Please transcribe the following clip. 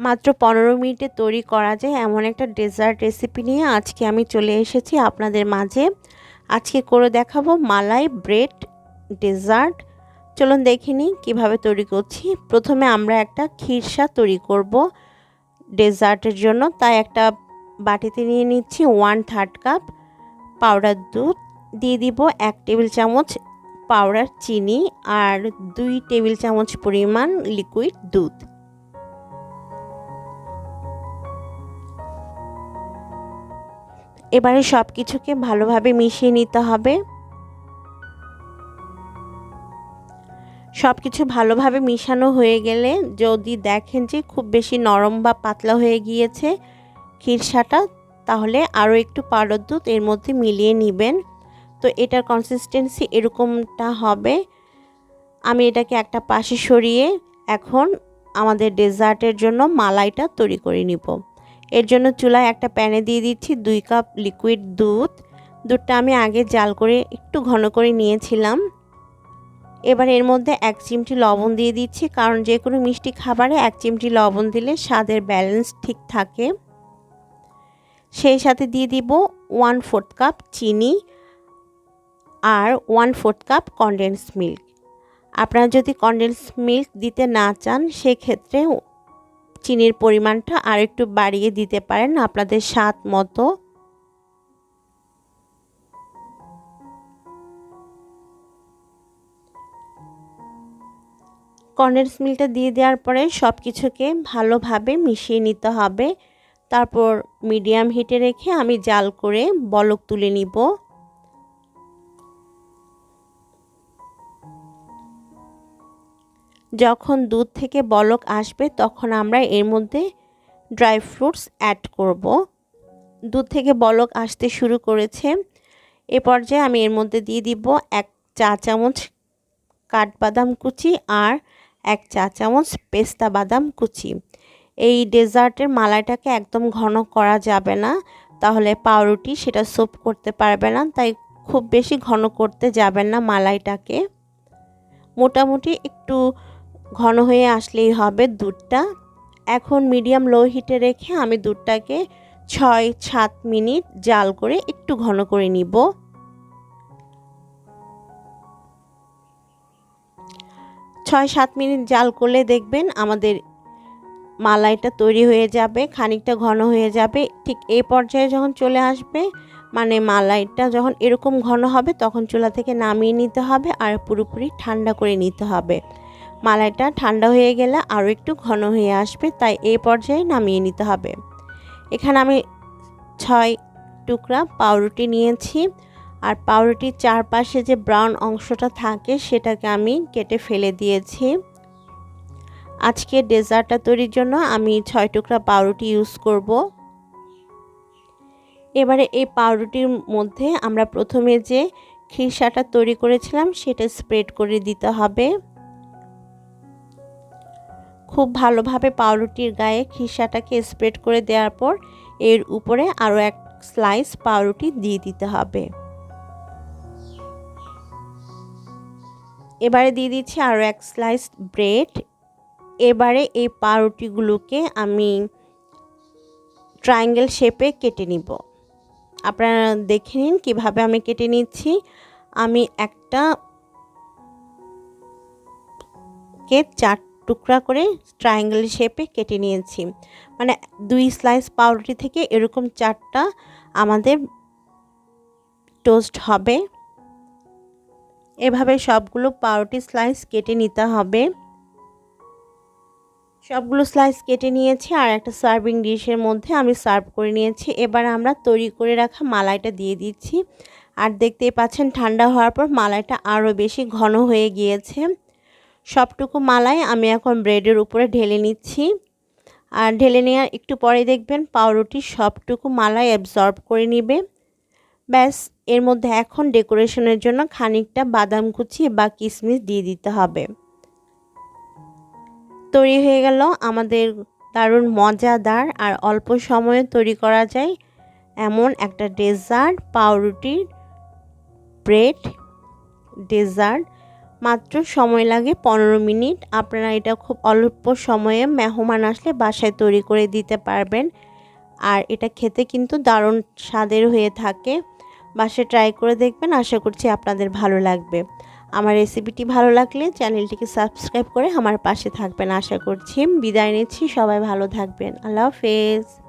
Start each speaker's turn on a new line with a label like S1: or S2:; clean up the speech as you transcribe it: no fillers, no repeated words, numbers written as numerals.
S1: মাত্র 15 মিনিটে তৈরি করা যায় এমন একটা ডেজার্ট রেসিপি নিয়ে আজকে আমি চলে এসেছি আপনাদের মাঝে। আজকে করে দেখাবো মালাই ব্রেড ডেজার্ট। চলুন দেখে নিই কীভাবে তৈরি করছি। প্রথমে আমরা একটা খিরসা তৈরি করব ডেজার্টের জন্য, তাই একটা বাটিতে নিয়ে নিচ্ছি 1/3 কাপ পাউডার দুধ, দিয়ে দিব 1 টেবিল চামচ পাউডার চিনি আর 2 টেবিল চামচ পরিমাণ লিকুইড দুধ। এবারে সব কিছুকে ভালোভাবে মিশিয়ে নিতে হবে। সব কিছু ভালোভাবে মিশানো হয়ে গেলে যদি দেখেন যে খুব বেশি নরম বা পাতলা হয়ে গিয়েছে খিরসাটা, তাহলে আরও একটু পাউডার দুধ এর মধ্যে মিলিয়ে নেবেন। তো এটার কনসিস্টেন্সি এরকমটা হবে। আমি এটাকে একটা পাশে সরিয়ে এখন আমাদের ডেজার্টের জন্য মালাইটা তৈরি করে নিব। এর জন্য চুলায় একটা প্যানে দিয়ে দিচ্ছি 2 কাপ লিকুইড দুধ। দুধটা আমি আগে জাল করে একটু ঘন করে নিয়েছিলাম। এবার এর মধ্যে 1 চিমটি লবণ দিয়ে দিচ্ছি, কারণ যে কোনো মিষ্টি খাবারে 1 চিমটি লবণ দিলে স্বাদের ব্যালেন্স ঠিক থাকে। সেই সাথে দিয়ে দিব 1/4 কাপ চিনি আর 1/4 কাপ কনডেন্স মিল্ক। আপনারা যদি কনডেন্স মিল্ক দিতে না চান সেক্ষেত্রে চিনির পরিমাণটা আর একটু বাড়িয়ে দিতে পারেন আপনাদের স্বাদ মতো। কনডেন্স মিল্কটা দিয়ে দেওয়ার পরে সব কিছুকে ভালোভাবে মিশিয়ে নিতে হবে। তারপর মিডিয়াম হিটে রেখে আমি জাল করে বলক তুলে নিব। যখন দুধ থেকে বলক আসবে তখন আমরা এর মধ্যে ড্রাই ফ্রুটস অ্যাড করব। দুধ থেকে বলক আসতে শুরু করেছে, এ পর্যায়ে আমি এর মধ্যে দিয়ে দিব 1 চা চামচ কাঠবাদাম কুচি আর 1 চা চামচ পেস্তা বাদাম কুচি। এই ডেজার্টের মালাইটাকে একদম ঘন করা যাবে না, তাহলে পাউরুটি সেটা সোপ করতে পারবে না, তাই খুব বেশি ঘন করতে যাবেন না মালাইটাকে। মোটামুটি একটু ঘন হয়ে আসলেই হবে দুধটা। এখন মিডিয়াম লো হিটে রেখে আমি দুধটাকে 6-7 মিনিট জাল করে একটু ঘন করে নিব। 6-7 মিনিট জাল করলে দেখবেন আমাদের মালাইটা তৈরি হয়ে যাবে, খানিকটা ঘন হয়ে যাবে। ঠিক এই পর্যায়ে যখন চলে আসবে, মানে মালাইটা যখন এরকম ঘন হবে, তখন চুলা থেকে নামিয়ে নিতে হবে আর পুরোপুরি ঠান্ডা করে নিতে হবে। মালাইটা ঠান্ডা হয়ে গেলে আরও একটু ঘন হয়ে আসবে, তাই এই পর্যায়ে নামিয়ে নিতে হবে। এখানে আমি 6 টুকরা পাউরুটি নিয়েছি আর পাউরুটির চারপাশে যে ব্রাউন অংশটা থাকে সেটাকে আমি কেটে ফেলে দিয়েছি। আজকে ডেজার্টটা তৈরির জন্য আমি 6 টুকরা পাউরুটি ইউজ করব। এবারে এই পাউরুটির মধ্যে আমরা প্রথমে যে খিরসাটা তৈরি করেছিলাম সেটা স্প্রেড করে দিতে হবে। খুব ভালোভাবে পাউরুটির গায়ে খিরসাটাকে স্প্রেড করে দেওয়ার পর এর উপরে আরও 1 স্লাইস পাউরুটি দিয়ে দিতে হবে। এবারে দিয়ে দিচ্ছি আরও 1 স্লাইস ব্রেড। এবারে এই পাউরুটিগুলোকে আমি ট্রায়াঙ্গেল শেপে কেটে নিব। আপনারা দেখে নিন কীভাবে আমি কেটে নিচ্ছি। আমি একটা কে 4 টুকরা করে ট্রায়াঙ্গেল শেপে কেটে নিয়েছি, মানে 2 স্লাইস পাউরুটি থেকে এরকম 4টা আমাদের টোস্ট হবে। এভাবে সবগুলো পাউরুটি স্লাইস কেটে নিতে হবে। সবগুলো স্লাইস কেটে নিয়েছি আর একটা সার্ভিং ডিশের মধ্যে আমি সার্ভ করে নিয়েছি। এবার আমরা তৈরি করে রাখা মালাইটা দিয়ে দিচ্ছি আর দেখতেই পাচ্ছেন ঠান্ডা হওয়ার পর মালাইটা আরও বেশি ঘন হয়ে গিয়েছে। সবটুকু মালাই আমি এখন ব্রেডের উপরে ঢেলে নিচ্ছি আর ঢেলে নেওয়ার একটু পরে দেখবেন পাউরুটি সবটুকু মালাই অ্যাবজর্ব করে নেবে। ব্যাস, এর মধ্যে এখন ডেকোরেশনের জন্য খানিকটা বাদাম কুচি বা কিশমিশ দিয়ে দিতে হবে। তৈরি হয়ে গেল আমাদের দারুণ মজাদার আর অল্প সময়ে তৈরি করা যায় এমন একটা ডেজার্ট, পাউরুটির ব্রেড ডেজার্ট। মাত্র সময় লাগে 15 মিনিট। আপনারা এটা খুব অল্প সময়ে মেহমান আসলে বাসায় তৈরি করে দিতে পারবেন। আর এটা খেতে কিন্তু দারুণ স্বাদের হয়ে থাকে। বাসায় ট্রাই করে দেখবেন, আশা করছি আপনাদের ভালো লাগবে। আমার রেসিপিটি ভালো লাগলে চ্যানেলটিকে সাবস্ক্রাইব করে আমার পাশে থাকবেন আশা করছি। বিদায় নিচ্ছি, সবাই ভালো থাকবেন। আল্লাহ হাফেজ।